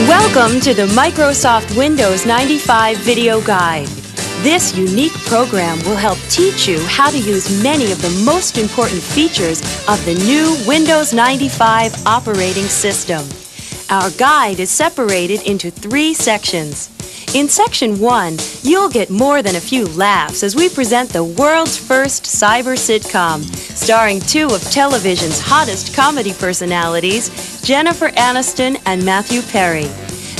Welcome to the Microsoft Windows 95 Video Guide. This unique program will help teach you how to use many of the most important features of the new Windows 95 operating system. Our guide is separated into 3 sections. In Section 1, you'll get more than a few laughs as we present the world's first cyber sitcom, starring 2 of television's hottest comedy personalities, Jennifer Aniston and Matthew Perry.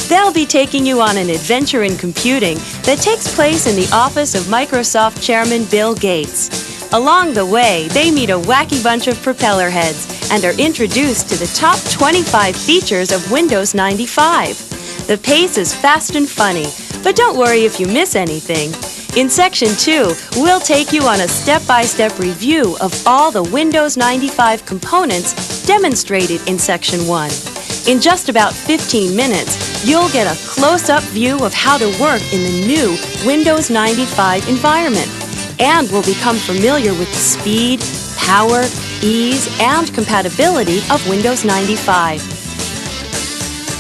They'll be taking you on an adventure in computing that takes place in the office of Microsoft Chairman Bill Gates. Along the way, they meet a wacky bunch of propeller heads and are introduced to the top 25 features of Windows 95. The pace is fast and funny, but don't worry if you miss anything. In Section 2, we'll take you on a step-by-step review of all the Windows 95 components demonstrated in Section 1. In just about 15 minutes, you'll get a close-up view of how to work in the new Windows 95 environment, and will become familiar with the speed, power, ease, and compatibility of Windows 95.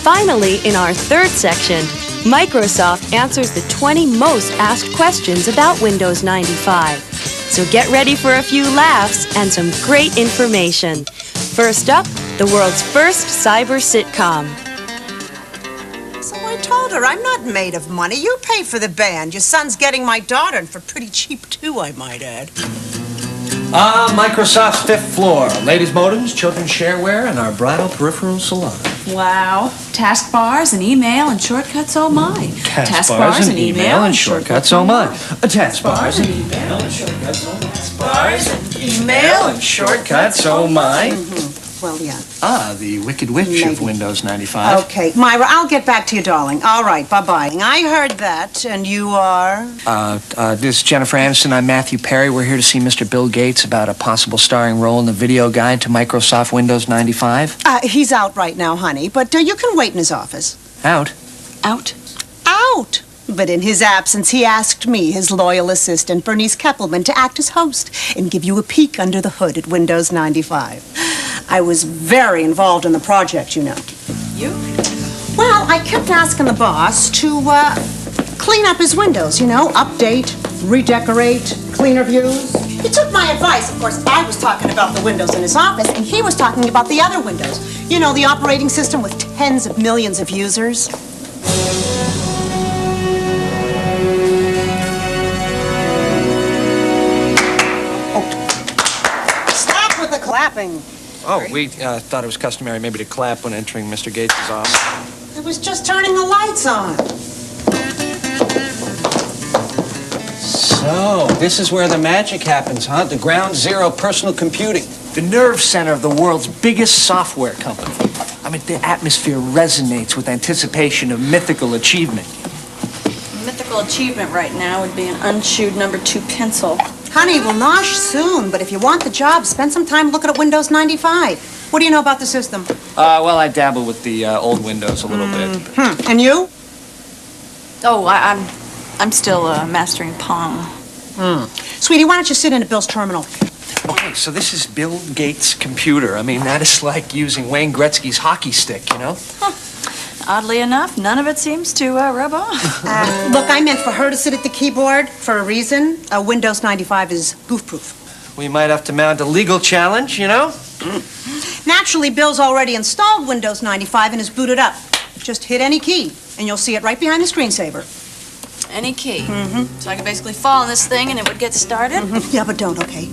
Finally, in our 3rd section, Microsoft answers the 20 most asked questions about Windows 95. So get ready for a few laughs and some great information. First up, the world's first cyber sitcom. So I told her, I'm not made of money. You pay for the band. Your son's getting my daughter, and for pretty cheap, too, I might add. Microsoft's 5th floor. Ladies' modems, children's shareware, and our bridal peripheral salon. Wow. Taskbars and email and shortcuts, oh my. Taskbars and email and shortcuts, oh my. Taskbars and email and shortcuts, oh my. Taskbars and email and shortcuts, oh my. Well, yeah. The Wicked Witch of Windows 95. Okay, Myra, I'll get back to you, darling. All right, bye-bye. I heard that, and you are? This is Jennifer Aniston. I'm Matthew Perry. We're here to see Mr. Bill Gates about a possible starring role in the video guide to Microsoft Windows 95. He's out right now, honey, but you can wait in his office. Out? Out? Out! But in his absence, he asked me, his loyal assistant, Bernice Keppelman, to act as host and give you a peek under the hood at Windows 95. I was very involved in the project, you know. You? Well, I kept asking the boss to clean up his windows, you know, update, redecorate, cleaner views. He took my advice. Of course, I was talking about the windows in his office, and he was talking about the other windows. You know, the operating system with tens of millions of users. Stop with the clapping. Oh, we thought it was customary maybe to clap when entering Mr. Gates' office. I was just turning the lights on. So, this is where the magic happens, huh? The ground zero personal computing. The nerve center of the world's biggest software company. I mean, the atmosphere resonates with anticipation of mythical achievement. Mythical achievement right now would be an unchewed number 2 pencil. Honey, we'll nosh soon, but if you want the job, spend some time looking at Windows 95. What do you know about the system? Well, I dabble with the old Windows a little bit. And you? Oh, I'm still mastering Pong. Sweetie, why don't you sit in at Bill's terminal? Okay, so this is Bill Gates' computer. I mean, that is like using Wayne Gretzky's hockey stick, you know? Oddly enough, none of it seems to rub off. Look, I meant for her to sit at the keyboard for a reason. Windows 95 is goof-proof. We might have to mount a legal challenge, you know? Naturally, Bill's already installed Windows 95 and is booted up. Just hit any key, and you'll see it right behind the screensaver. Any key. So I could basically fall on this thing and it would get started? Yeah, but don't, okay?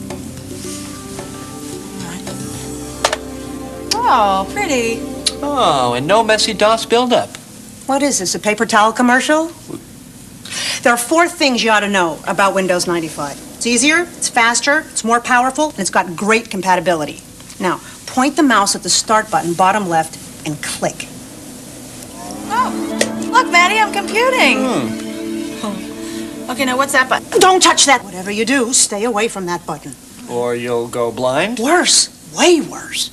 Oh, pretty. Oh, and no messy DOS buildup. What is this, a paper towel commercial? There are 4 things you ought to know about Windows 95. It's easier, it's faster, it's more powerful, and it's got great compatibility. Now, point the mouse at the start button, bottom left, and click. Oh, look, Maddie, I'm computing. Oh. Okay, now what's that button? Don't touch that. Whatever you do, stay away from that button. Or you'll go blind? Worse, way worse.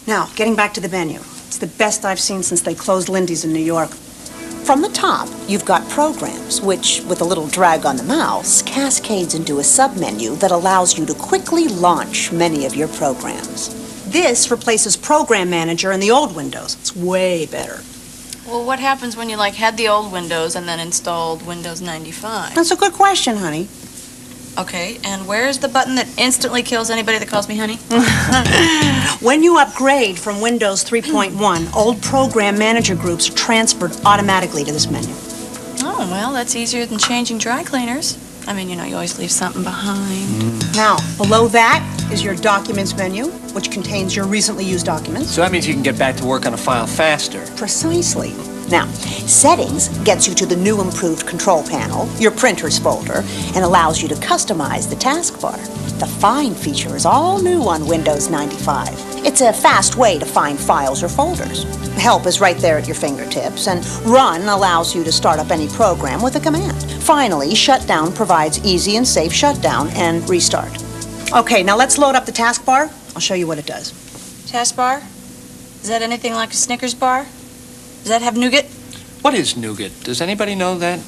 Now, getting back to the menu. It's the best I've seen since they closed Lindy's in New York. From the top, you've got programs, which, with a little drag on the mouse, cascades into a submenu that allows you to quickly launch many of your programs. This replaces Program Manager in the old Windows. It's way better. Well, what happens when you, like, had the old Windows and then installed Windows 95? That's a good question, honey. Okay, and where's the button that instantly kills anybody that calls me honey? When you upgrade from Windows 3.1, old Program Manager groups are transferred automatically to this menu. Oh, well, that's easier than changing dry cleaners. I mean, you know, you always leave something behind. Now, below that is your Documents menu, which contains your recently used documents. So that means you can get back to work on a file faster. Precisely. Now, Settings gets you to the new improved control panel, your Printers folder, and allows you to customize the taskbar. The Find feature is all new on Windows 95. It's a fast way to find files or folders. Help is right there at your fingertips, and Run allows you to start up any program with a command. Finally, Shutdown provides easy and safe shutdown and restart. Okay, now let's load up the taskbar. I'll show you what it does. Taskbar? Is that anything like a Snickers bar? Does that have nougat? What is nougat? Does anybody know that?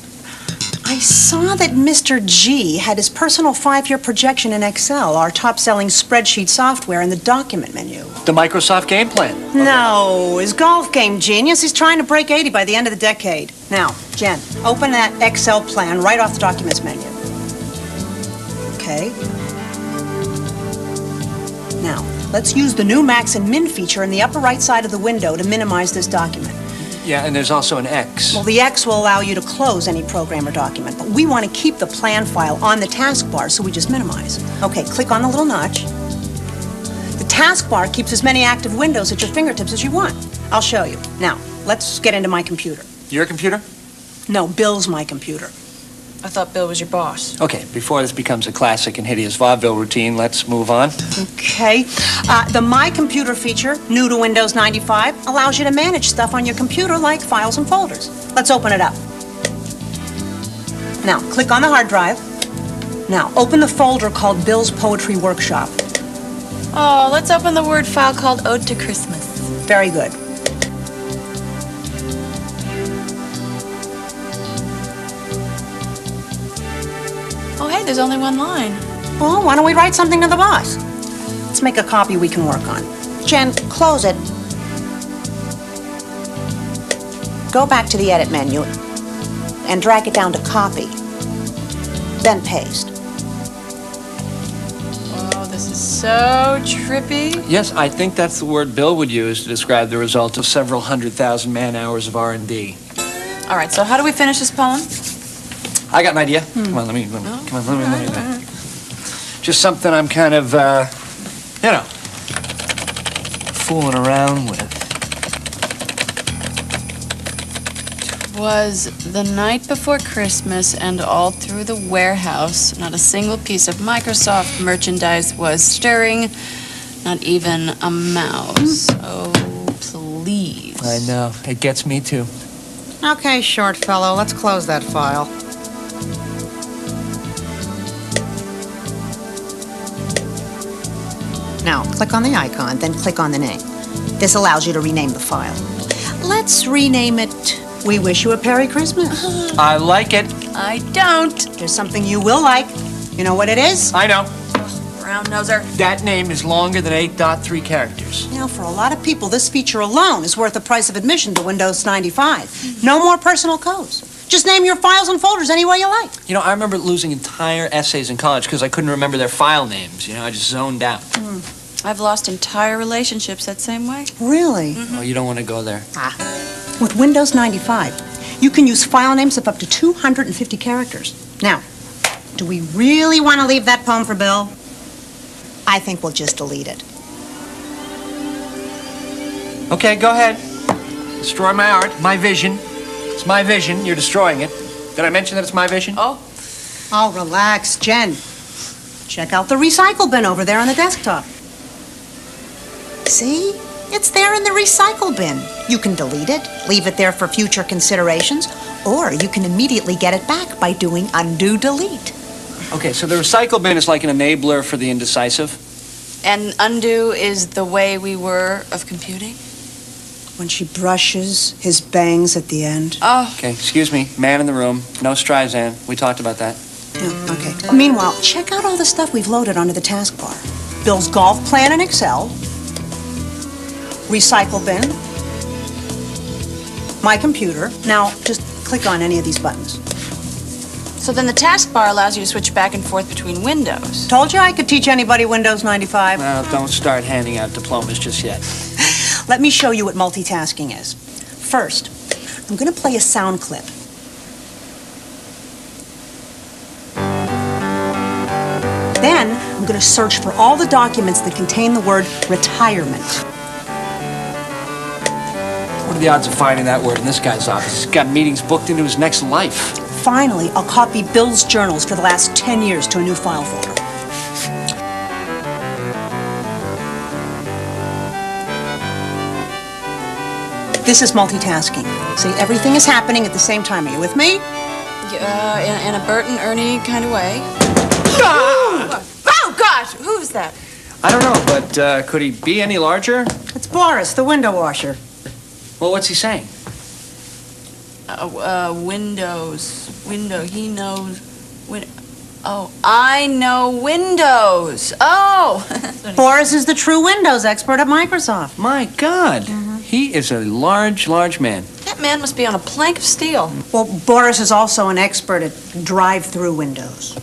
I saw that Mr. G had his personal 5-year projection in Excel, our top-selling spreadsheet software, in the document menu. The Microsoft game plan. No, his golf game genius. He's trying to break 80 by the end of the decade. Now, Jen, open that Excel plan right off the Documents menu. Okay. Now, let's use the new Max and Min feature in the upper right side of the window to minimize this document. Yeah, and there's also an X. Well, the X will allow you to close any program or document, but we want to keep the plan file on the taskbar, so we just minimize. Okay, click on the little notch. The taskbar keeps as many active windows at your fingertips as you want. I'll show you. Now, let's get into my computer. Your computer? No, Bill's my computer. I thought Bill was your boss. Okay, before this becomes a classic and hideous vaudeville routine, let's move on. Okay. The My Computer feature, new to Windows 95, allows you to manage stuff on your computer like files and folders. Let's open it up. Now, click on the hard drive. Now, open the folder called Bill's Poetry Workshop. Oh, let's open the Word file called Ode to Christmas. Very good. Oh, hey, there's only one line. Well, why don't we write something to the boss? Let's make a copy we can work on. Jen, close it. Go back to the Edit menu and drag it down to Copy. Then paste. Oh, this is so trippy. Yes, I think that's the word Bill would use to describe the result of several 100,000 man-hours of R&D. All right, so how do we finish this poem? I got an idea. Come on, let me. Just something I'm kind of, fooling around with. Was the night before Christmas, and all through the warehouse, not a single piece of Microsoft merchandise was stirring, not even a mouse. Oh, please. I know. It gets me, too. Okay, short fellow, let's close that file. Now, click on the icon, then click on the name. This allows you to rename the file. Let's rename it, We Wish You a Merry Christmas. I like it. I don't. There's something you will like. You know what it is? I know. Brown noser. That name is longer than 8.3 characters. You know, for a lot of people, this feature alone is worth the price of admission to Windows 95. No more personal codes. Just name your files and folders any way you like. You know, I remember losing entire essays in college because I couldn't remember their file names. You know, I just zoned out. I've lost entire relationships that same way. Really? Oh, you don't want to go there. With Windows 95, you can use file names of up to 250 characters. Now, do we really want to leave that poem for Bill? I think we'll just delete it. Okay, go ahead. Destroy my art, my vision. It's my vision. You're destroying it. Did I mention that it's my vision? Oh. Oh, relax, Jen. Check out the recycle bin over there on the desktop. See? It's there in the recycle bin. You can delete it, leave it there for future considerations, or you can immediately get it back by doing undo delete. Okay, so the recycle bin is like an enabler for the indecisive. And undo is the way we were of computing? When she brushes his bangs at the end. Oh. Okay, excuse me. Man in the room. No Streisand. We talked about that. Yeah, okay. Meanwhile, check out all the stuff we've loaded onto the taskbar. Bill's golf plan in Excel, recycle bin, my computer. Now, just click on any of these buttons. So then the taskbar allows you to switch back and forth between windows. Told you I could teach anybody Windows 95. Well, don't start handing out diplomas just yet. Let me show you what multitasking is. First, I'm going to play a sound clip. Then, I'm going to search for all the documents that contain the word retirement. What are the odds of finding that word in this guy's office? He's got meetings booked into his next life. Finally, I'll copy Bill's journals for the last 10 years to a new file folder. This is multitasking. See, everything is happening at the same time. Are you with me? In a Bert and Ernie kind of way. Ah! Oh, gosh! Who's that? I don't know, but could he be any larger? It's Boris, the window washer. Well, what's he saying? Windows. Window. He knows. Oh, I know Windows. Oh! Boris is the true Windows expert at Microsoft. My God. He is a large, large man. That man must be on a plank of steel. Well, Boris is also an expert at drive-through windows.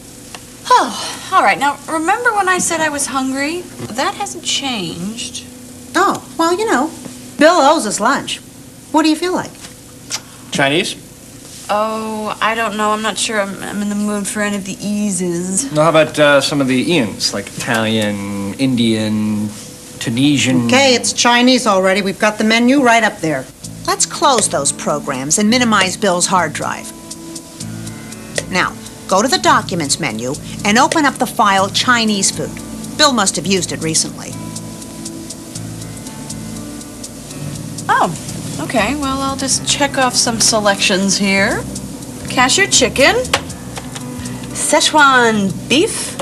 Oh, all right. Now, remember when I said I was hungry? That hasn't changed. Oh, well, you know, Bill owes us lunch. What do you feel like? Chinese? Oh, I don't know. I'm not sure I'm in the mood for any of the eases. Well, how about some of the Ians, like Italian, Indian, Tunisian? Okay, it's Chinese already. We've got the menu right up there. Let's close those programs and minimize Bill's hard drive. Now, go to the Documents menu and open up the file Chinese food. Bill must have used it recently. Oh, okay. Well, I'll just check off some selections here. Cashew chicken, Szechuan beef,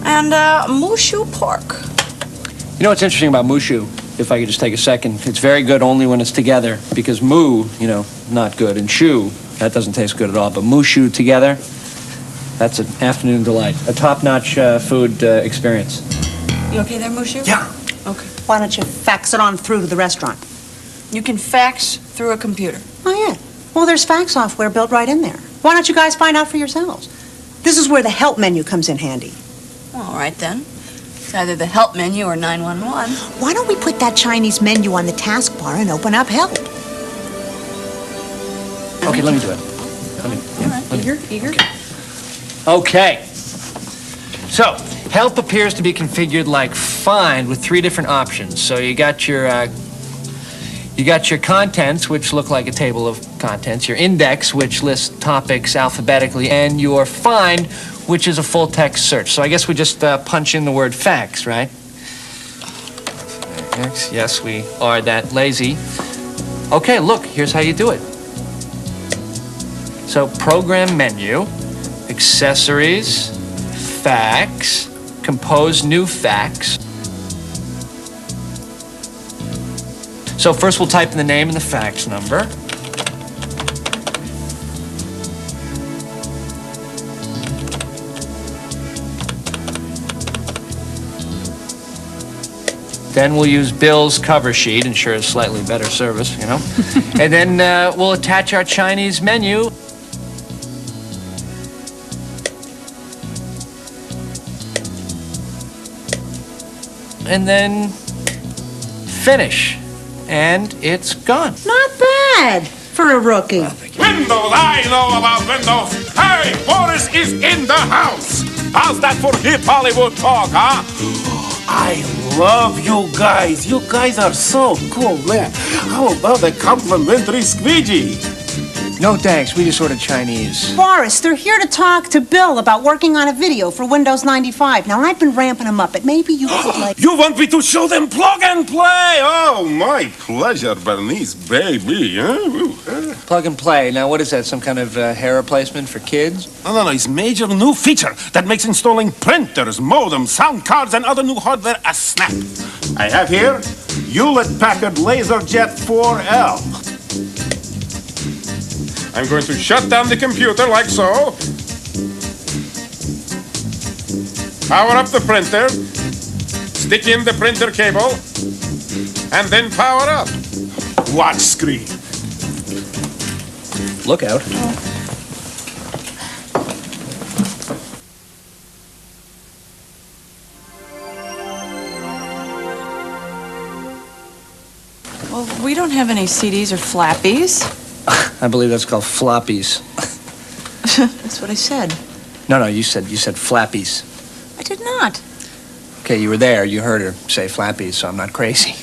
and Mushu pork. You know what's interesting about mushu? If I could just take a second, it's very good only when it's together, because mu, not good, and shu, that doesn't taste good at all, but mushu together, that's an afternoon delight, a top-notch food experience. You okay there, Mushu? Yeah. Okay. Why don't you fax it on through to the restaurant? You can fax through a computer. Oh, yeah. Well, there's fax software built right in there. Why don't you guys find out for yourselves? This is where the help menu comes in handy. All right, then. It's either the help menu or 911. Why don't we put that Chinese menu on the taskbar and open up help? Okay, let me do it. All right, eager. Okay. So, help appears to be configured like find with 3 different options. So you got your contents, which look like a table of contents, your index, which lists topics alphabetically, and your find, which is a full text search. So I guess we just punch in the word fax, right? Yes, we are that lazy. Okay, look, here's how you do it. So program menu, accessories, fax, compose new fax. So first we'll type in the name and the fax number. Then we'll use Bill's cover sheet, ensure a slightly better service, And then we'll attach our Chinese menu. And then finish. And it's gone. Not bad for a rookie. Windows, I know about Windows. Hey, Boris is in the house. How's that for hip Hollywood talk, huh? I love you guys. You guys are so cool, man. How about a complimentary squeegee? No thanks, we just ordered Chinese. Boris, they're here to talk to Bill about working on a video for Windows 95. Now, I've been ramping him up, but maybe you could, like... You want me to show them plug and play? Oh, my pleasure, Bernice, baby. Plug and play. Now, what is that, some kind of hair replacement for kids? No, it's major new feature that makes installing printers, modems, sound cards, and other new hardware a snap. I have here Hewlett-Packard LaserJet 4L. I'm going to shut down the computer like so. Power up the printer. Stick in the printer cable and then power up. Watch screen. Look out. Well, we don't have any CDs or flappies. I believe that's called floppies. That's what I said. No, you said flappies. I did not. Okay, you were there. You heard her say flappies, so I'm not crazy.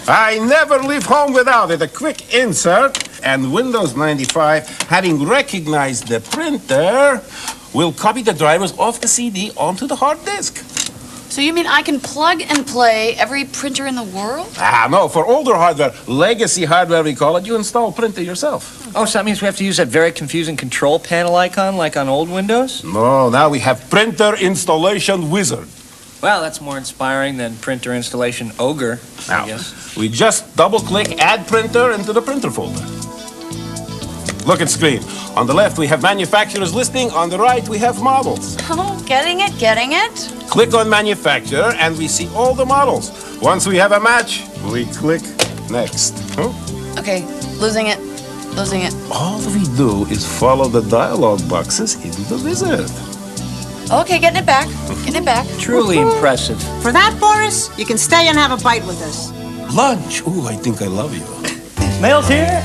I never leave home without it. A quick insert, and Windows 95, having recognized the printer, will copy the drivers off the CD onto the hard disk. So you mean I can plug and play every printer in the world? No, for older hardware, legacy hardware we call it, you install printer yourself. Oh, so that means we have to use that very confusing control panel icon like on old Windows? No, now we have printer installation wizard. Well, that's more inspiring than printer installation ogre, Now, I guess. we just double-click Add Printer into the printer folder. Look at screen. On the left, we have manufacturer's listing. On the right, we have models. Oh, getting it. Click on manufacturer, and we see all the models. Once we have a match, we click next. Okay, losing it. All we do is follow the dialog boxes in the wizard. Okay, getting it back. Truly impressive. For that, Boris, you can stay and have a bite with us. Lunch. Ooh, I think I love you. Mail's here.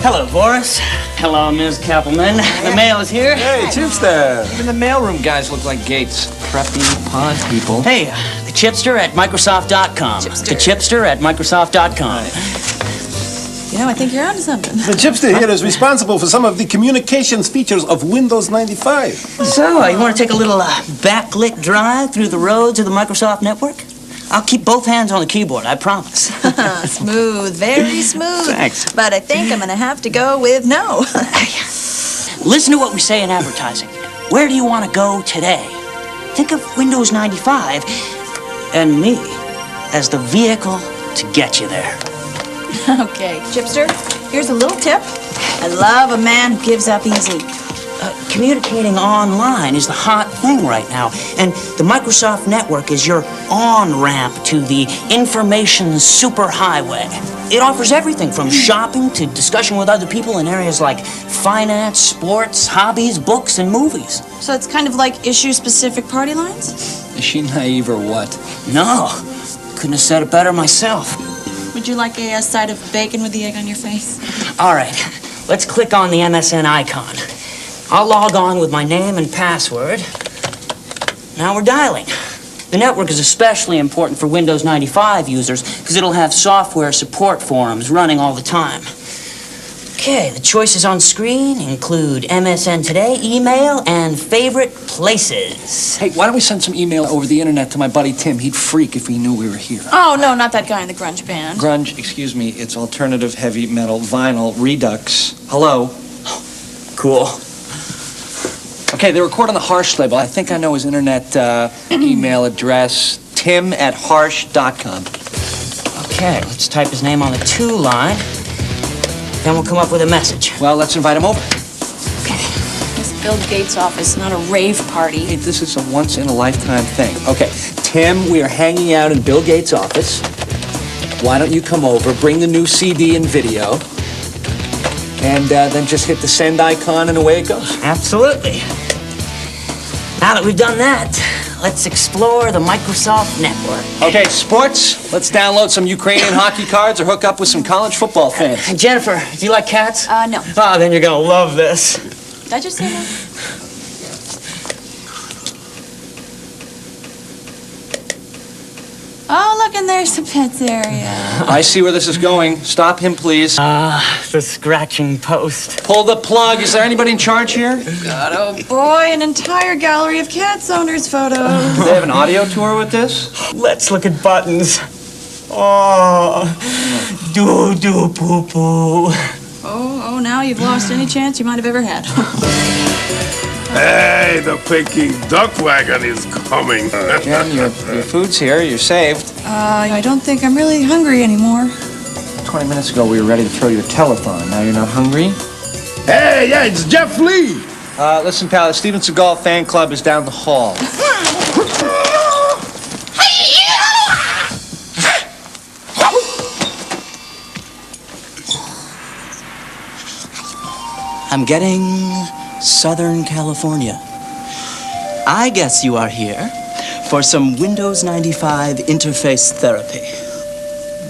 Hello, Boris. Hello, Ms. Kappelman. The mail is here. Hey, Chipster. Even the mailroom guys look like Gates. Preppy pond people. Hey, the chipster at Microsoft.com. The chipster at Microsoft.com. You know, I think you're onto something. The Chipster here is responsible for some of the communications features of Windows 95. So, you want to take a little backlit drive through the roads of the Microsoft network? I'll keep both hands on the keyboard, I promise. Smooth, very smooth. Thanks. But I think I'm gonna have to go with no. Listen to what we say in advertising. Where do you want to go today? Think of Windows 95 and me as the vehicle to get you there. Okay, Chipster, here's a little tip. I love a man who gives up easy. Communicating online is the hot thing right now, and the Microsoft network is your on-ramp to the information superhighway. It offers everything from shopping to discussion with other people in areas like finance, sports, hobbies, books, and movies. So it's kind of like issue-specific party lines? Is she naive or what? No, couldn't have said it better myself. Would you like a side of bacon with the egg on your face? All right, let's click on the MSN icon. I'll log on with my name and password. Now we're dialing. The network is especially important for Windows 95 users because it'll have software support forums running all the time. Okay, the choices on screen include MSN Today, email, and favorite places. Hey, why don't we send some email over the internet to my buddy Tim? He'd freak if he knew we were here. Oh, no, not that guy in the grunge band. Grunge, excuse me, it's alternative heavy metal vinyl redux. Hello. Cool. Okay, they record on the Harsh label. I think I know his internet email address, tim@harsh.com. Okay, let's type his name on the to line. Then we'll come up with a message. Well, let's invite him over. It's Bill Gates' office, not a rave party. Hey, this is a once-in-a-lifetime thing. Okay, Tim, we are hanging out in Bill Gates' office. Why don't you come over, bring the new CD and video, and then just hit the send icon and away it goes. Absolutely. Now that we've done that, let's explore the Microsoft network. Okay, sports, let's download some Ukrainian hockey cards or hook up with some college football fans. Hey, Jennifer, do you like cats? No. Oh, then you're gonna love this. Did I just say no? Oh, look, and there's the pets area. I see where this is going. Stop him, please. The scratching post. Pull the plug. Is there anybody in charge here? God, oh boy, an entire gallery of cats owners' photos. Do they have an audio tour with this? Let's look at buttons. Oh, poo-poo. Oh, now you've lost any chance you might have ever had. Hey, the Peking duck wagon is coming. Jen, your food's here. You're saved. I don't think I'm really hungry anymore. 20 minutes ago, we were ready to throw you a telethon. Now you're not hungry? Hey, yeah, it's Jeff Lee. Listen, pal, the Steven Seagal fan club is down the hall. I'm getting Southern California. I guess you are here for some Windows 95 interface therapy.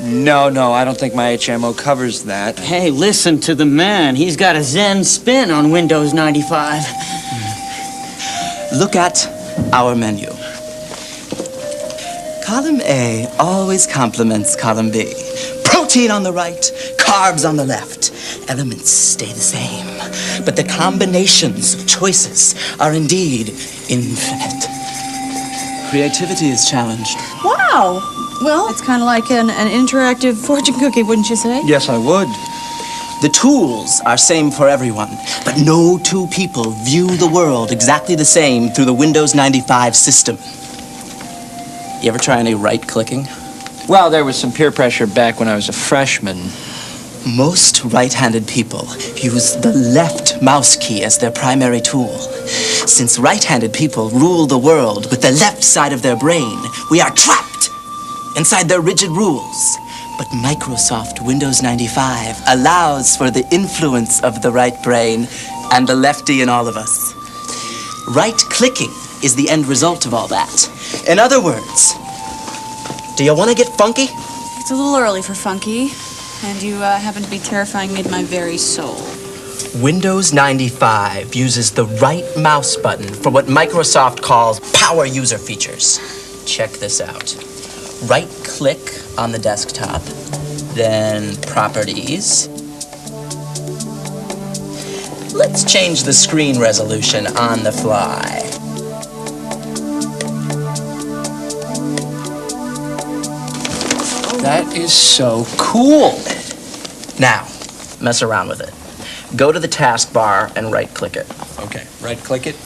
No, I don't think my HMO covers that. Hey, listen to the man. He's got a Zen spin on Windows 95. Look at our menu. Column A always complements column B. Protein on the right, carbs on the left. Elements stay the same, but the combinations of choices are indeed infinite. Creativity is challenged. Wow. Well, it's kind of like an interactive fortune cookie, wouldn't you say? Yes, I would. The tools are same for everyone, but no two people view the world exactly the same through the Windows 95 system. You ever try any right-clicking? Well, there was some peer pressure back when I was a freshman. Most right-handed people use the left mouse key as their primary tool. Since right-handed people rule the world with the left side of their brain, we are trapped inside their rigid rules. But Microsoft Windows 95 allows for the influence of the right brain and the lefty in all of us. Right-clicking is the end result of all that. In other words, do you want to get funky? It's a little early for funky, and you happen to be terrifying me to my very soul. Windows 95 uses the right mouse button for what Microsoft calls power user features. Check this out. Right-click on the desktop, then Properties. Let's change the screen resolution on the fly. That is so cool. Now, mess around with it. Go to the taskbar and right-click it. Okay, right-click it.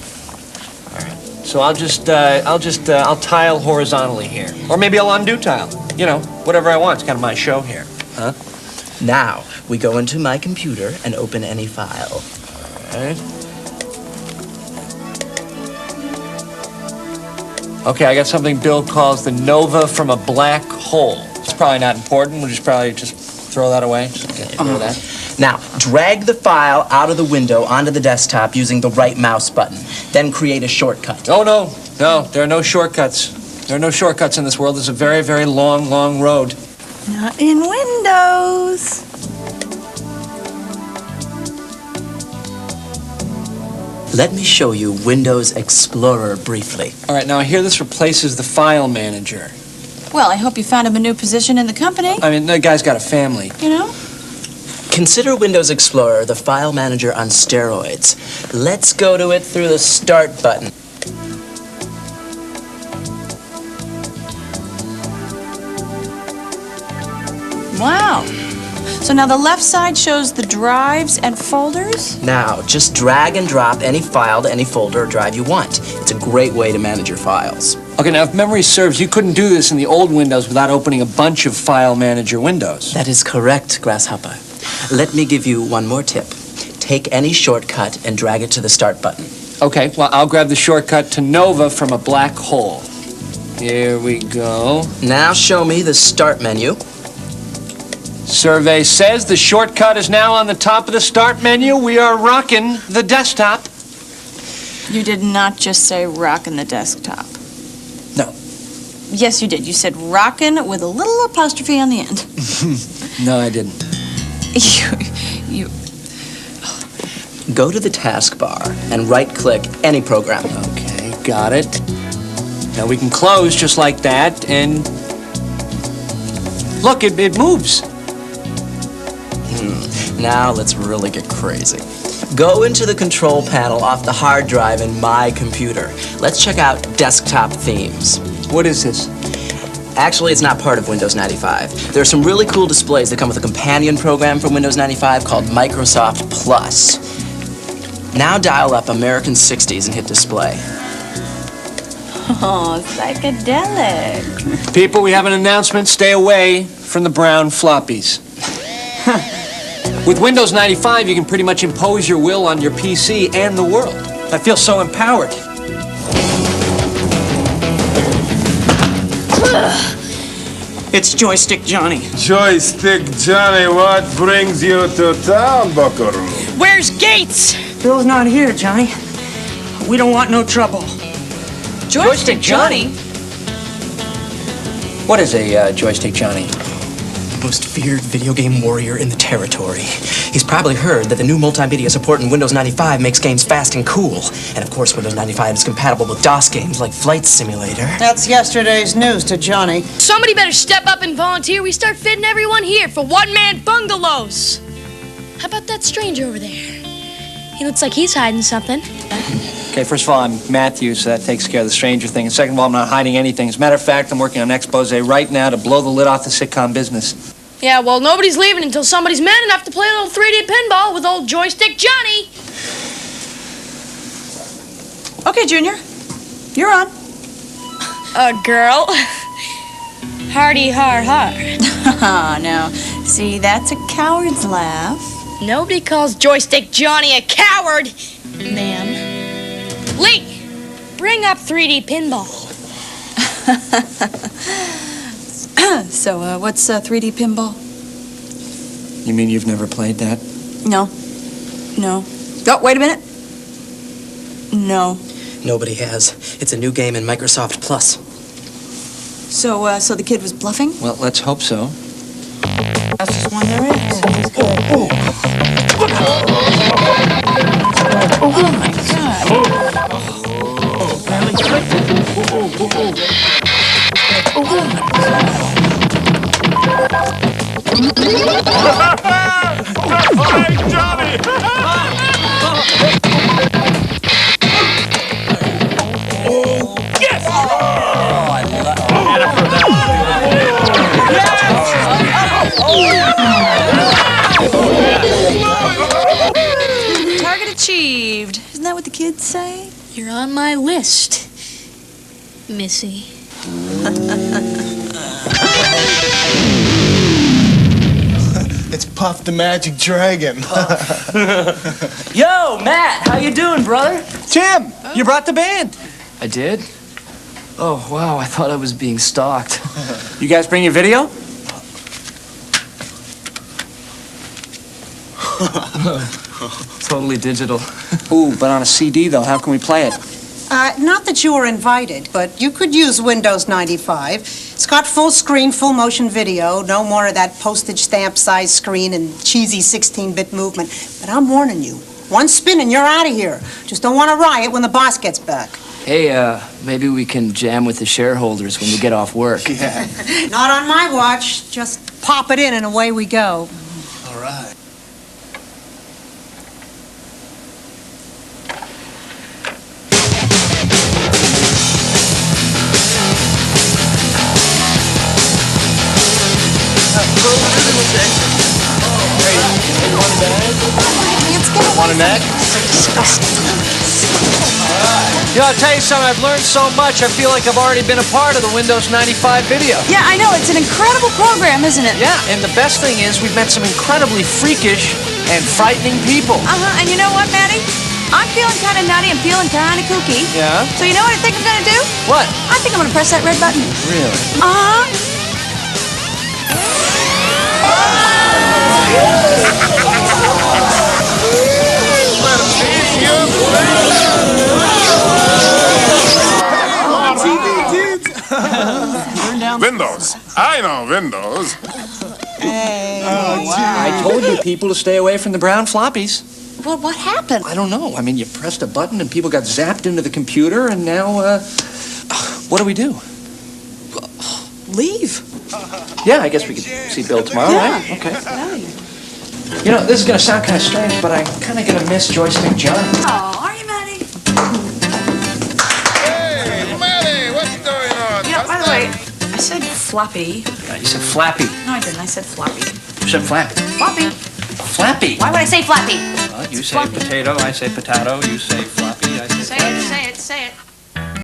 All right. So I'll tile horizontally here, or maybe I'll undo tile. You know, whatever I want. It's kind of my show here, huh? Now we go into my computer and open any file. All right. Okay, I got something Bill calls the nova from a black hole. It's probably not important. We'll probably just throw that away. Just get rid of that. Now, drag the file out of the window onto the desktop using the right mouse button. Then create a shortcut. Oh, no, there are no shortcuts. There are no shortcuts in this world. It's a very, very long, long road. Not in Windows. Let me show you Windows Explorer briefly. All right, now I hear this replaces the file manager. Well, I hope you found him a new position in the company. I mean, the guy's got a family. You know? Consider Windows Explorer the file manager on steroids. Let's go to it through the Start button. Wow. So now the left side shows the drives and folders? Now, just drag and drop any file to any folder or drive you want. It's a great way to manage your files. Okay, now if memory serves, you couldn't do this in the old Windows without opening a bunch of file manager windows. That is correct, Grasshopper. Let me give you one more tip. Take any shortcut and drag it to the Start button. Okay, well, I'll grab the shortcut to Nova from a black hole. Here we go. Now show me the Start menu. Survey says the shortcut is now on the top of the Start menu. We are rocking the desktop. You did not just say rockin' the desktop. No. Yes, you did. You said rockin' with a little apostrophe on the end. No, I didn't. You. Go to the taskbar and right-click any program. Okay, got it. Now we can close just like that, and look, it moves. Now let's really get crazy. Go into the control panel off the hard drive in my computer. Let's check out desktop themes. What is this? Actually, it's not part of Windows 95. There are some really cool displays that come with a companion program from Windows 95 called Microsoft Plus. Now dial up American 60s and hit display. Oh, psychedelic. People, we have an announcement. Stay away from the brown floppies. With Windows 95, you can pretty much impose your will on your PC and the world. I feel so empowered. It's Joystick Johnny. Joystick Johnny, what brings you to town, buckaroo? Where's Gates? Bill's not here, Johnny. We don't want no trouble. Joystick Johnny? What is a joystick Johnny? Most feared video game warrior in the territory. He's probably heard that the new multimedia support in Windows 95 makes games fast and cool. And of course, Windows 95 is compatible with DOS games like Flight Simulator. That's yesterday's news to Johnny. Somebody better step up and volunteer. We start fitting everyone here for one-man bungalows. How about that stranger over there? He looks like he's hiding something. Okay, first of all, I'm Matthew, so that takes care of the stranger thing. And second of all, I'm not hiding anything. As a matter of fact, I'm working on an expose right now to blow the lid off the sitcom business. Yeah, well, nobody's leaving until somebody's man enough to play a little 3D pinball with old Joystick Johnny. Okay, Junior. You're on. Girl. Hardy har har. Now, see, that's a coward's laugh. Nobody calls Joystick Johnny a coward, ma'am. Lee, bring up 3D pinball. So, what's 3D pinball? You mean you've never played that? No. No. Oh, wait a minute. No. Nobody has. It's a new game in Microsoft Plus. So, so the kid was bluffing? Well, let's hope so. Fastest one there is. Oh my God. Hey, Johnny! Yes! Target achieved. Isn't that what the kids say? You're on my list, Missy. It's Puff the Magic Dragon. Yo, Matt, how you doing, brother? Tim, you brought the band. I did? Oh, wow, I thought I was being stalked. You guys bring your video? Totally digital. Ooh, but on a CD, though, how can we play it? Not that you were invited, but you could use Windows 95. It's got full screen, full motion video, no more of that postage stamp size screen and cheesy 16-bit movement. But I'm warning you, one spin and you're out of here. Just don't want to riot when the boss gets back. Hey, maybe we can jam with the shareholders when we get off work. Yeah. Not on my watch. Just pop it in and away we go. All right. Want a neck? You know, I'll tell you something, I've learned so much, I feel like I've already been a part of the Windows 95 video. Yeah, I know. It's an incredible program, isn't it? Yeah, and the best thing is we've met some incredibly freakish and frightening people. Uh-huh. And you know what, Maddie? I'm feeling kind of nutty and feeling kind of kooky. Yeah? So you know what I think I'm going to do? What? I think I'm going to press that red button. Really? Uh-huh. Windows. I know Windows. Hey. I told you people to stay away from the brown floppies. Well, what happened? I don't know. I mean, you pressed a button and people got zapped into the computer, and now, what do we do? Leave. Yeah, I guess we could see Bill tomorrow, right? Okay. You know, this is going to sound kind of strange, but I'm kind of going to miss Joystick Johnny. Oh, are you, Maddie? Hey, Maddie, what's going on? You know, by the way, I said floppy. You said flappy. No, I didn't. I said floppy. You said flappy. Floppy. Flappy. Why would I say floppy? You say potato, I say potato, you say flappy, I say Say flappy. it, say it, say it.